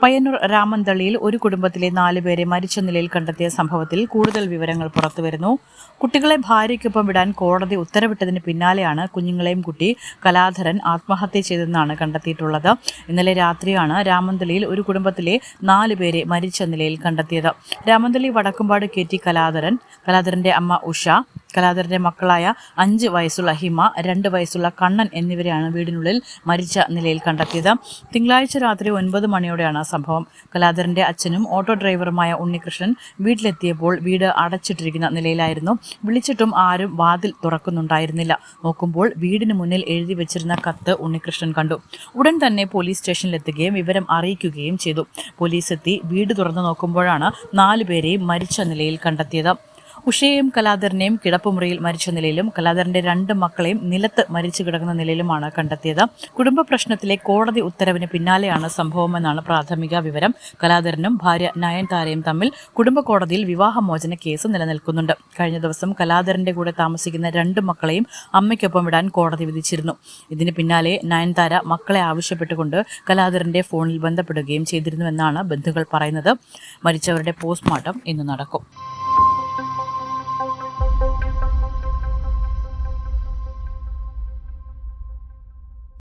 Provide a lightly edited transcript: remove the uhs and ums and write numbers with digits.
പയ്യന്നൂർ രാമന്തളിയിൽ ഒരു കുടുംബത്തിലെ 4 പേരെ മരിച്ച നിലയിൽ കണ്ടെത്തിയ സംഭവത്തിൽ കൂടുതൽ വിവരങ്ങൾ പുറത്തുവരുന്നു. കുട്ടികളെ ഭാര്യയ്ക്കൊപ്പം വിടാൻ കോടതി ഉത്തരവിട്ടതിന് പിന്നാലെയാണ് കുഞ്ഞുങ്ങളെയും കുട്ടി കലാധരൻ ആത്മഹത്യ ചെയ്തതെന്നാണ് കണ്ടെത്തിയിട്ടുള്ളത്. ഇന്നലെ രാത്രിയാണ് രാമന്തളിയിൽ ഒരു കുടുംബത്തിലെ 4 പേരെ മരിച്ച നിലയിൽ കണ്ടെത്തിയത്. രാമന്തളി വടക്കുംപാട് KT കലാധരന്റെ അമ്മ ഉഷ, കലാധരന്റെ മക്കളായ 5 വയസ്സുള്ള ഹിമ, 2 വയസ്സുള്ള കണ്ണൻ എന്നിവരെയാണ് വീടിനുള്ളിൽ മരിച്ച നിലയിൽ കണ്ടെത്തിയത്. തിങ്കളാഴ്ച രാത്രി 9 മണിയോടെയാണ് സംഭവം. കലാധരന്റെ അച്ഛനും ഓട്ടോ ഡ്രൈവറുമായ ഉണ്ണികൃഷ്ണൻ വീട്ടിലെത്തിയപ്പോൾ വീട് അടച്ചിട്ടിരിക്കുന്ന നിലയിലായിരുന്നു. വിളിച്ചിട്ടും ആരും വാതിൽ തുറക്കുന്നുണ്ടായിരുന്നില്ല. നോക്കുമ്പോൾ വീടിന് മുന്നിൽ എഴുതി വെച്ചിരുന്ന കത്ത് ഉണ്ണികൃഷ്ണൻ കണ്ടു. ഉടൻ തന്നെ പോലീസ് സ്റ്റേഷനിലെത്തുകയും വിവരം അറിയിക്കുകയും ചെയ്തു. പോലീസ് എത്തി വീട് തുറന്നു നോക്കുമ്പോഴാണ് 4 പേരെയും മരിച്ച നിലയിൽ കണ്ടെത്തിയത്. ഉഷയെയും കലാധരനെയും കിടപ്പുമുറിയിൽ മരിച്ച നിലയിലും കലാധരന്റെ 2 മക്കളെയും നിലത്ത് മരിച്ചു കിടക്കുന്ന നിലയിലുമാണ് കണ്ടെത്തിയത്. കുടുംബ പ്രശ്നത്തിലെ കോടതി ഉത്തരവിന് പിന്നാലെയാണ് സംഭവമെന്നാണ് പ്രാഥമിക വിവരം. കലാധരനും ഭാര്യ നയൻതാരയും തമ്മിൽ കുടുംബ കോടതിയിൽ വിവാഹമോചന കേസ് നിലനിൽക്കുന്നുണ്ട്. കഴിഞ്ഞ ദിവസം കലാധരന്റെ കൂടെ താമസിക്കുന്ന 2 മക്കളെയും അമ്മയ്ക്കൊപ്പം വിടാൻ കോടതി വിധിച്ചിരുന്നു. ഇതിന് പിന്നാലെ നയൻതാര മക്കളെ ആവശ്യപ്പെട്ടുകൊണ്ട് കലാധരന്റെ ഫോണിൽ ബന്ധപ്പെടുകയും ചെയ്തിരുന്നുവെന്നാണ് ബന്ധുക്കൾ പറയുന്നത്. മരിച്ചവരുടെ പോസ്റ്റ്മോർട്ടം ഇന്ന് നടക്കും.